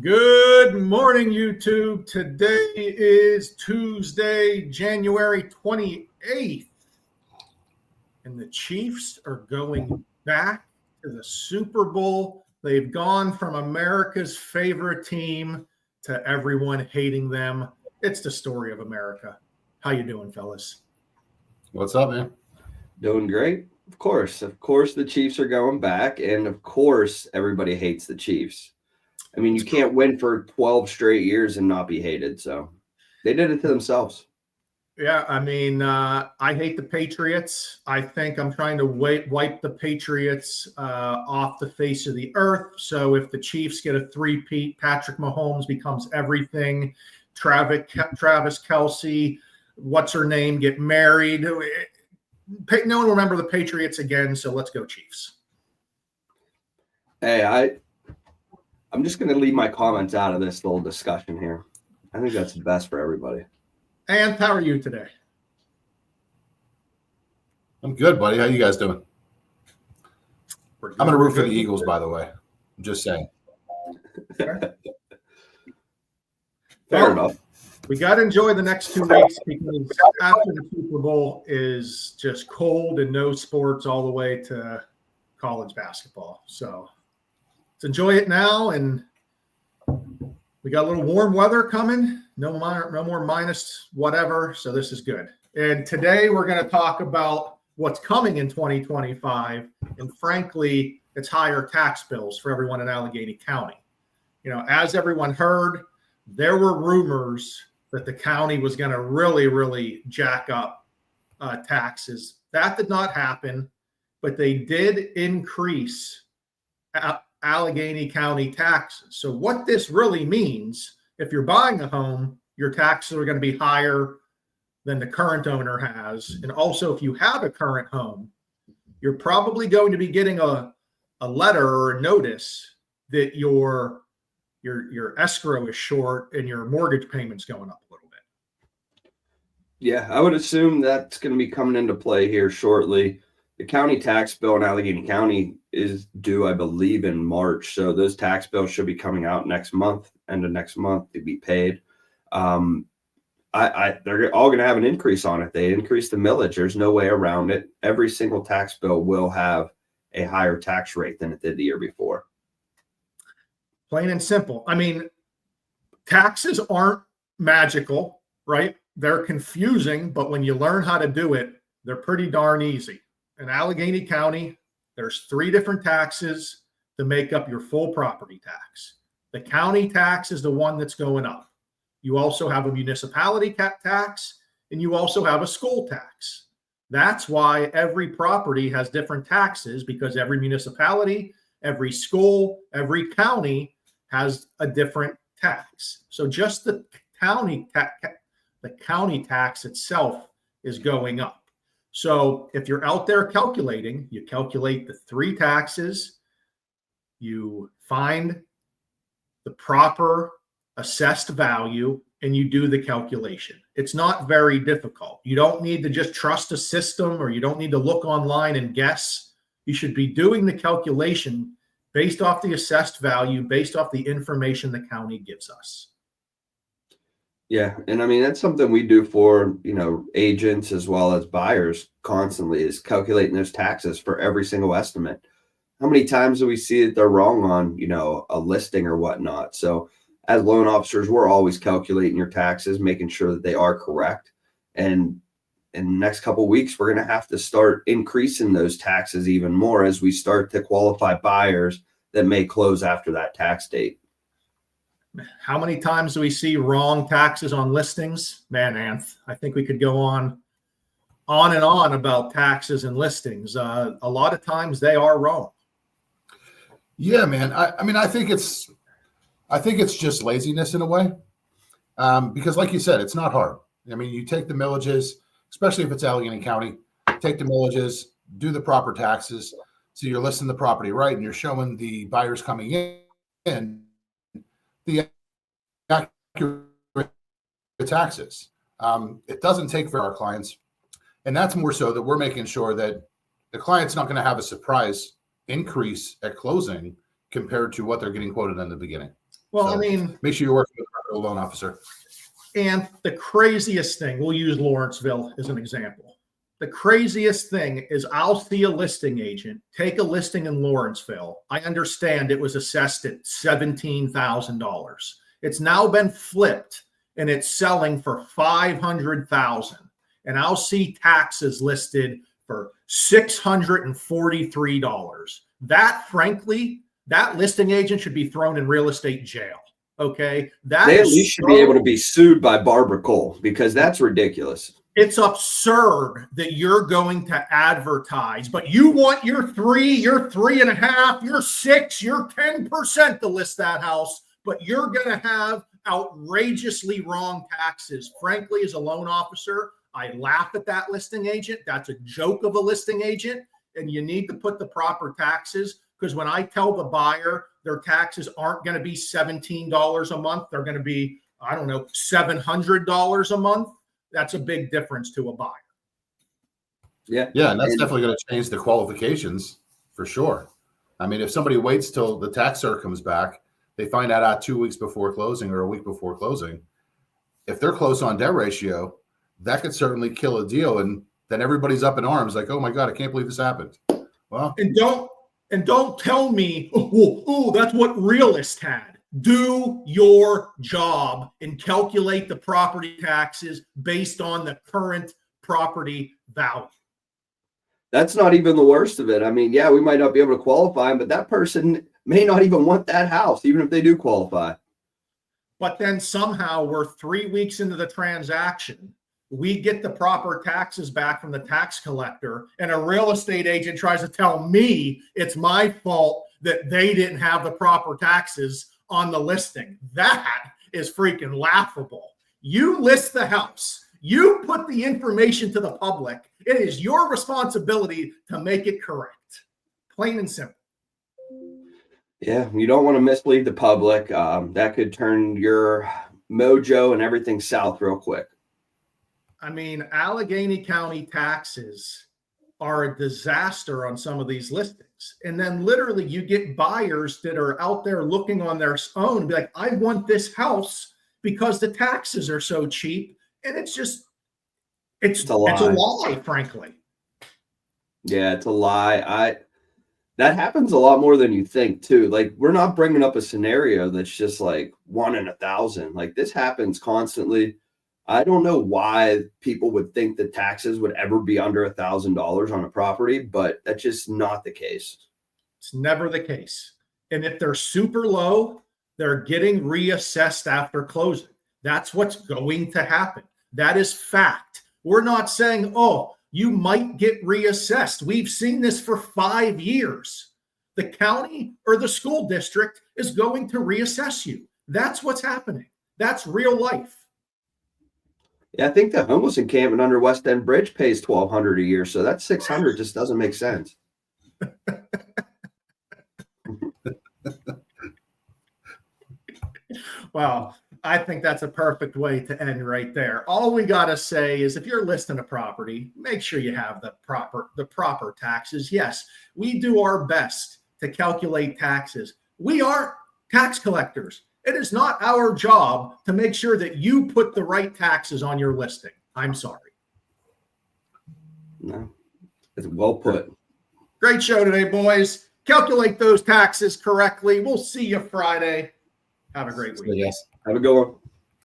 Good morning, YouTube. Today is Tuesday, January 28th, and the Chiefs are going back to the Super Bowl. They've gone from America's favorite team to everyone hating them. It's the story of America. How you doing, fellas? What's up, man? Doing great. Of course, the Chiefs are going back, and of course, everybody hates the Chiefs. I mean, you can't win for 12 straight years and not be hated. So they did it to themselves. Yeah, I mean, I hate the Patriots. I think I'm trying to wipe the Patriots off the face of the earth. So if the Chiefs get a three-peat, Patrick Mahomes becomes everything. Travis Kelce, what's her name, get married. No one will remember the Patriots again, so let's go Chiefs. Hey, I'm just going to leave my comments out of this little discussion here. I think that's the best for everybody. And how are you today? I'm good, buddy. How you guys doing? I'm going to root for the Eagles, by the way. I'm just saying. Fair Well, enough. We got to enjoy the next 2 weeks because after the Super Bowl is just cold and no sports all the way to college basketball. So let's enjoy it now. And we got a little warm weather coming. No more minus whatever. So this is good. And today we're going to talk about what's coming in 2025. And frankly, it's higher tax bills for everyone in Allegheny County. You know, as everyone heard, there were rumors that the county was going to really jack up taxes. That did not happen, but they did increase Allegheny County taxes. So what this really means, if you're buying a home, your taxes are going to be higher than the current owner has. And also, if you have a current home, you're probably going to be getting a letter or a notice that your escrow is short and your mortgage payment's going up a little bit. Yeah, I would assume that's going to be coming into play here shortly. The county tax bill in Allegheny County is due, I believe, in March. So those tax bills should be coming out next month, end of next month, to be paid. They're all going to have an increase on it. They increased the millage. There's no way around it. Every single tax bill will have a higher tax rate than it did the year before. Plain and simple. I mean, taxes aren't magical, right? They're confusing, but when you learn how to do it, they're pretty darn easy. In Allegheny County, there's 3 different taxes to make up your full property tax. The county tax is the one that's going up. You also have a municipality tax, and you also have a school tax. That's why every property has different taxes, because every municipality, every school, every county has a different tax. So just the county tax itself is going up. So if you're out there calculating, you calculate the 3 taxes, you find the proper assessed value, and you do the calculation. It's not very difficult. You don't need to just trust a system, or you don't need to look online and guess. You should be doing the calculation based off the assessed value, based off the information the county gives us. Yeah, and I mean, that's something we do for, agents as well as buyers constantly, is calculating those taxes for every single estimate. How many times do we see that they're wrong on, a listing or whatnot? So as loan officers, we're always calculating your taxes, making sure that they are correct. And in the next couple of weeks, we're going to have to start increasing those taxes even more as we start to qualify buyers that may close after that tax date. How many times do we see wrong taxes on listings? Man, Anth, I think we could go on and on about taxes and listings. A lot of times they are wrong. Yeah, man. I think it's just laziness in a way, because, like you said, it's not hard. I mean, you take the millages, especially if it's Allegheny County, take the millages, do the proper taxes. So you're listing the property right, and you're showing the buyers coming in the accurate taxes. It doesn't take for our clients, and that's more so that we're making sure that the client's not going to have a surprise increase at closing compared to what they're getting quoted in the beginning. Well, So I mean, make sure you're working with a loan officer. and the craziest thing, we'll use Lawrenceville as an example. The craziest thing is I'll see a listing agent take a listing in Lawrenceville. I understand it was assessed at $17,000. It's now been flipped and it's selling for $500,000. And I'll see taxes listed for $643. That, frankly, that listing agent should be thrown in real estate jail. Okay, They at least should be able to be sued by Barbara Cole, because that's ridiculous. It's absurd that you're going to advertise, but you want your 3.5, your 6, your 10% to list that house, but you're going to have outrageously wrong taxes. Frankly, as a loan officer, I laugh at that listing agent. That's a joke of a listing agent, and you need to put the proper taxes, because when I tell the buyer their taxes aren't going to be $17 a month, they're going to be, I don't know, $700 a month. That's a big difference to a buyer. Yeah, and that's definitely going to change the qualifications for sure. I mean, if somebody waits till the tax cert comes back, they find out 2 weeks before closing or a week before closing. If they're close on debt ratio, that could certainly kill a deal, and then everybody's up in arms, like, "Oh my God, I can't believe this happened." Well, and don't tell me, oh, that's what Realist had. Do your job and calculate the property taxes based on the current property value. That's not even the worst of it. I mean, yeah, we might not be able to qualify, but that person may not even want that house, even if they do qualify. But then somehow we're 3 weeks into the transaction. We get the proper taxes back from the tax collector, and a real estate agent tries to tell me it's my fault that they didn't have the proper taxes on the listing. That is freaking laughable. You list the house. You put the information to the public. It is your responsibility to make it correct. Plain and simple. Yeah, you don't want to mislead the public. That could turn your mojo and everything south real quick. I mean, Allegheny County taxes are a disaster on some of these listings. And then literally you get buyers that are out there looking on their own, be like, I want this house because the taxes are so cheap. And it's a lie, frankly. Yeah, it's a lie. That happens a lot more than you think too. Like, we're not bringing up a scenario that's just like 1 in 1,000. Like, this happens constantly. I don't know why people would think that taxes would ever be under $1,000 on a property, but that's just not the case. It's never the case. And if they're super low, they're getting reassessed after closing. That's what's going to happen. That is fact. We're not saying, oh, you might get reassessed. We've seen this for 5 years. The county or the school district is going to reassess you. That's what's happening. That's real life. Yeah, I think the homeless encampment under West End Bridge pays $1,200 a year, so that $600 just doesn't make sense. Well, I think that's a perfect way to end right there. All we got to say is if you're listing a property, make sure you have the proper taxes. Yes, we do our best to calculate taxes. We are tax collectors. It is not our job to make sure that you put the right taxes on your listing. I'm sorry. No, it's well put. Great show today, boys. Calculate those taxes correctly. We'll see you Friday. Have a great week. Yes. Have a good one.